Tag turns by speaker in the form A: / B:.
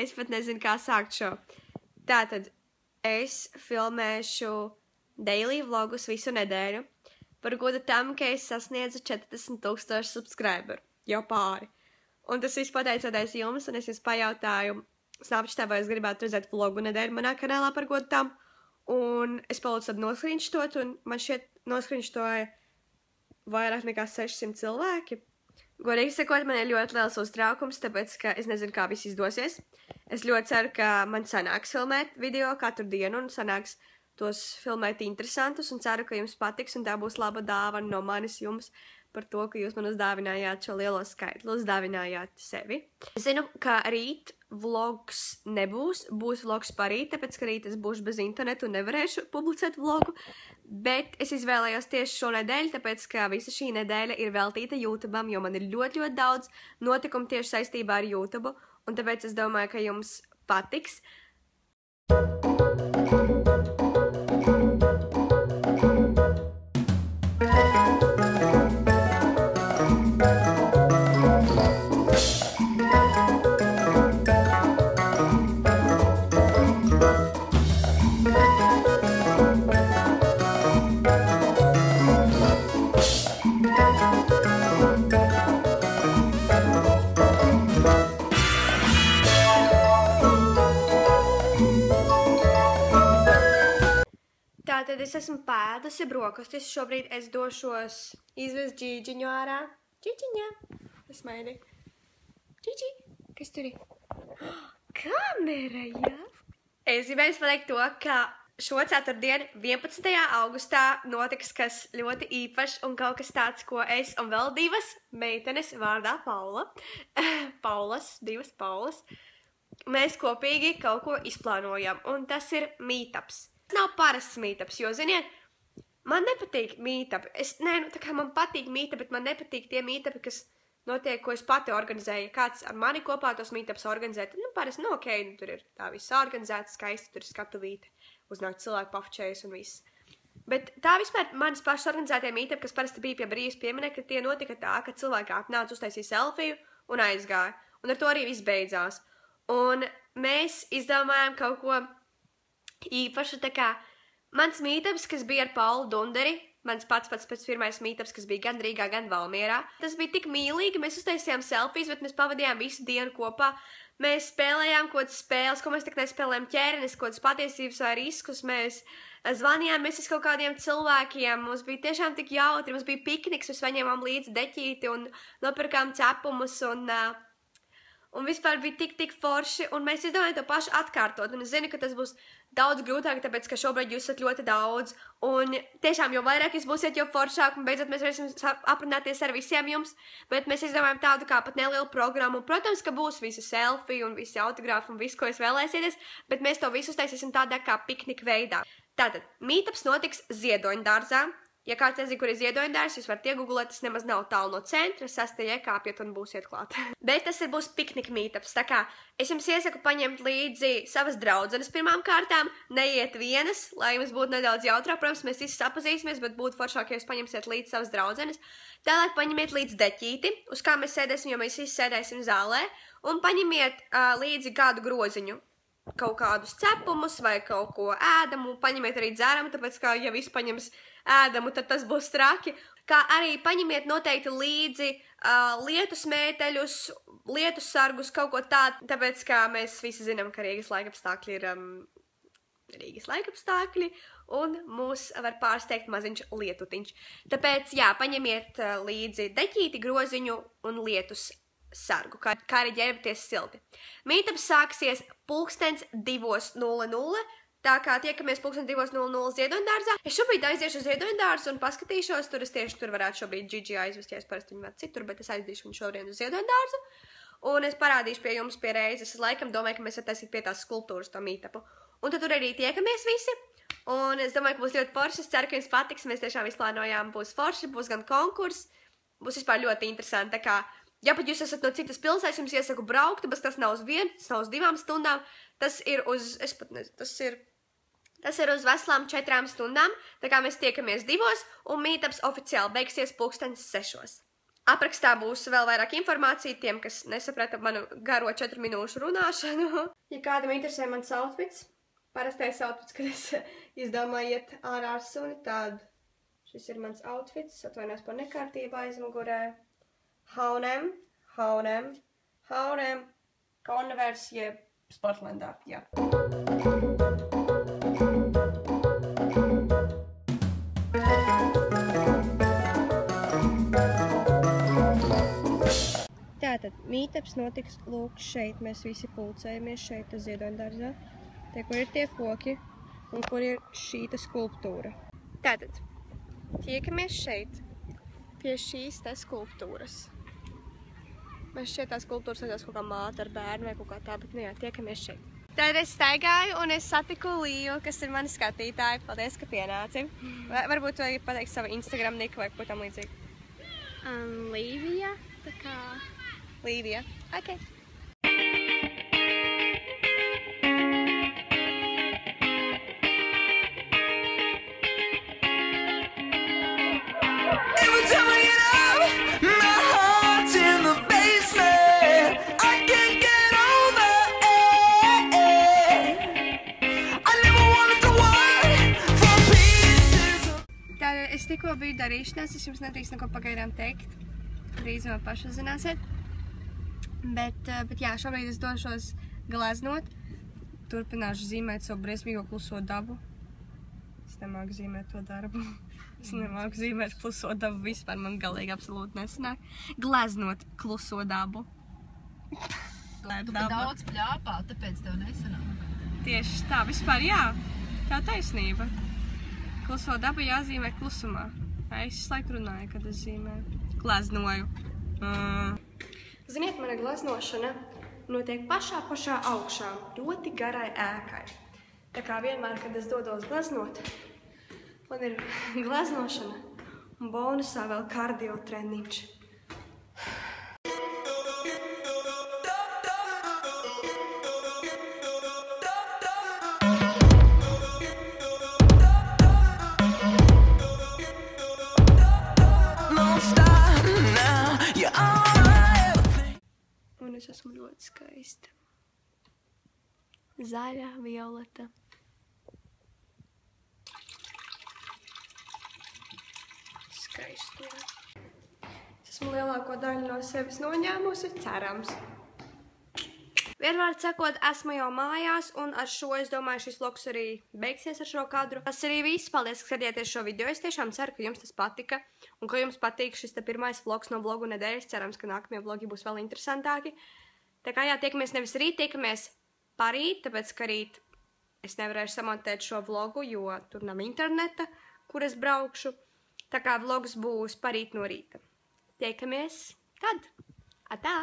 A: es pat nezinu, kā sākt šo. Tātad es filmēšu daily vlogus visu nedēļu par godu tam, ka es sasniedzu 40,000 subscriberu. Jau pāri. Un tas viss pateicoties jums, un es jums pajautāju Snapchatā, vai es gribētu redzēt vlogu nedēļu manā kanālā par godu tam. Un es palūdzu tad noskriņštot, un man šķiet noskriņštoja vairāk nekā 600 cilvēki. Godīgi sakot, man ir ļoti liels uztraukums, tāpēc, ka es nezinu, kā viss izdosies. Es ļoti ceru, ka man sanāks filmēt video katru dienu un sanāks tos filmēt interesantus un ceru, ka jums patiks un tā būs laba dāvana no manis jums par to, ka jūs man uzdāvinājāt šo lielo skaitli, uzdāvinājāt sevi. Es zinu, ka rīt vlogs nebūs, būs vlogs parīt, tāpēc, ka rīt es būšu bez internetu un nevarēšu publicēt vlogu, bet es izvēlējos tieši šo nedēļu, tāpēc, ka visa šī nedēļa ir veltīta YouTube'am, jo man ir ļoti, ļoti daudz notikumu tieši saistībā ar YouTube, un tāpēc es domāju, ka jums patiks. Tātad es esmu pēdusi brokastis, šobrīd es došos izvest Džiģiņu ārā. Džiģiņa! Es maini. Džiģi! Kas tur ir? Kamera, jā? Es gribēju pateikt to, ka šo ceturtdienu, 11. augustā, notiks kas ļoti īpašs un kaut kas tāds, ko es un vēl divas meitenes vārdā Paula. Divas Paulas. Mēs kopīgi kaut ko izplānojam, un tas ir meetups. Tas nav parasts meetups, jo, ziniet, man nepatīk meetupi. Tā kā man patīk meetupi, bet man nepatīk tie meetupi, kas notiek, ko es pati organizēju. Kāds ar mani kopā tos meetups organizē, tad, parasti, ok, tur ir tā viss organizēts, skaisti, tur ir skatuvīte, uznāk cilvēku pafčējas un viss. Bet tā vispār manis pašas organizētie meetupi, kas parasti bija pie brīvas pieminekļa, tie notika tā, ka cilvēki atnāca, uztaisīja selfiju un aizgāja. Un ar to arī viss beidzās. Un mēs izdomājām kaut ko īpaši, tā kā mans meetups, kas bija ar Paulu Dunderi, mans pats pirmais meetups, kas bija gan Rīgā, gan Valmierā. Tas bija tik mīlīgi, mēs uztaisījām selfijas, bet mēs pavadījām visu dienu kopā. Mēs spēlējām kaut kādas spēles, ko mēs tik nespēlējām ķērenes, kaut kādas patiesības vai riskus, mēs zvanījām mēs kaut kādiem cilvēkiem, mums bija tiešām tik jautri, mums bija pikniks, mēs saņēmām līdzi deķīti un nopirkām cepumus un vispār bija tik forši, un mēs izdomājām to pašu atkārtot, un es zinu, ka tas būs daudz grūtāk, tāpēc, ka šobrīd jūs esat ļoti daudz, un tiešām, jo vairāk jūs būsiet, jo foršāk, un beidzot mēs varēsim aprunāties ar visiem jums, bet mēs izdomājām tādu kā pat nelielu programmu, protams, ka būs visi selfie un visi autogrāfi un viss, ko jūs vēlēsieties, bet mēs to visu uztaisīsim tādā kā piknika veidā. Tātad, meetups notiks Ziedoņdārzā. Ja kāds nezina, kur ir Ziedoņdārs, jūs varat iegooglēt, tas nemaz nav tālu no centra, 6. iekāpjat un būsiet klāt. Bet tas būs piknika meetups, tā kā es jums iesaku paņemt līdzi savas draudzenes pirmām kārtām, neiet vienas, lai jums būtu nedaudz jautrāk, protams, mēs visi sapazīsimies, bet būtu foršāk, ja jūs paņemsiet līdzi savas draudzenes. Tālāk paņemiet līdzi deķīti, uz kā mēs sēdēsim, jo mēs visi sēdēsim zālē, un paņemiet līdzi kādu groziņu. Kaut kādus cepumus vai kaut ko ēdamu, paņemiet arī dzēramu, tāpēc, ka, ja visi paņems ēdamu, tad tas būs traki. Kā arī paņemiet noteikti līdzi lietus mēteļus, lietus sargus, kaut ko tādu, tāpēc, ka mēs visi zinām, ka Rīgas laikapstākļi ir Rīgas laikapstākļi, un mūs var pārsteigt maziņš lietutiņš. Tāpēc, jā, paņemiet līdzi deķīti, groziņu un lietus sargu, kā arī ģērbties silti. Meetups sāksies 2:00, tā kā tiekamies 2:00 Ziedoņdārzā. Es šobrīd aiziešu uz Ziedoņdārzu un paskatīšos, tur es tieši tur varētu šobrīd Džiģi aizvesties, parasti viņi vēl citur, bet es aizdīšu viņu šodien uz Ziedoņdārzu. Un es parādīšu pie jums pie reizes. Es laikam domāju, ka mēs varam taisīt pie tās skulptūras to meetupu. Un tad tur arī tiekamies visi. Un es domāju, ka būs ļoti forši. Es ceru, ka jums patiks. Mēs tiešām izplānojām, būs forši, būs gan konkurss. Būs vispār ļoti interesanti. Tā kā ja pat jūs esat no citas pilsētas, jums iesaku braukt, bet tas nav uz 1, tas nav uz 2 stundām, tas ir uz, es pat nezinu, tas ir uz veselām 4 stundām, tā kā mēs tiekamies 2, un meetups oficiāli beigsies 6:00. Aprakstā būs vēl vairāk informācija tiem, kas nesaprata manu garo 4 minūšu runāšanu. Ja kādam interesē mans outfits, parastais outfits, kad es izdomāju iet ārā ar suni, tad šis ir mans outfits. Atvainojos par nekārtību aizmugurē. H&M, Converse, jeb Sportlandā, jā. Tātad, mītaps notiks lūk šeit, mēs visi pulcējamies šeit uz Ziedoņdārzā. Te, kur ir tie koki un kur ir šīta skulptūra. Tātad, tiekamies šeit, pie šīs te skulptūras. Mēs šeit tā skulptūras redzēs kaut kā māte ar bērnu vai kaut kā tā, bet nu jā, tiekamies šeit. Tad es staigāju un es satiku Līju, kas ir mani skatītāji. Paldies, ka pienāci. Varbūt tu vajag pateikt savu Instagram niku vai ko tam līdzīgi.
B: Līvija, tā kā...
A: Līvija. Ok. Tātad es tikko biju darīšanās, es jums nedrīkst neko pagaidām teikt. Drīz vēl paši uzzināsiet. Bet jā, šobrīd es došos gleznot. Turpināšu zīmēt savu briesmīgo kluso dabu. Es nemāku zīmēt to darbu. Es nemāku zīmēt kluso dabu vispār, man galīgi absolūti nesanāk. Gleznot kluso dabu.
B: Tu daudz pļāpā, tāpēc tev nesanāk.
A: Tieši tā, vispār jā. Tā taisnība. Kluso dabu jāzīmē klusumā. Es visu laiku runāju, kad es zīmēju. Gleznoju. Ziniet, mana gleznošana notiek pašā augšā, ļoti garai ēkai. Tā kā vienmēr, kad es dodos gleznot, man ir gleznošana un bonusā vēl kardio treniņš. Un es esmu ļoti skaista. Zaļa, violeta. Skaisto. Es esmu lielāko daļu no sevis noņēmusi, cerams. Vienvārds sakot, esmu jau mājās, un ar šo, es domāju, šis vlogs arī beigsies ar šo kadru. Tas arī viss. Paldies, ka skatījāties šo video. Es tiešām ceru, ka jums tas patika, un ka jums patīk šis te pirmais vlogs no vlogu nedēļas. Cerams, ka nākamie vlogi būs vēl interesantāki. Tā kā jā, tiekamies nevis rīt, tiekamies parīt, tāpēc, ka rīt es nevarēšu samontēt šo vlogu, jo tur nav interneta, kur es braukšu. Tā kā vlogs būs parīt no rīta. Tiekamies kad? Atā!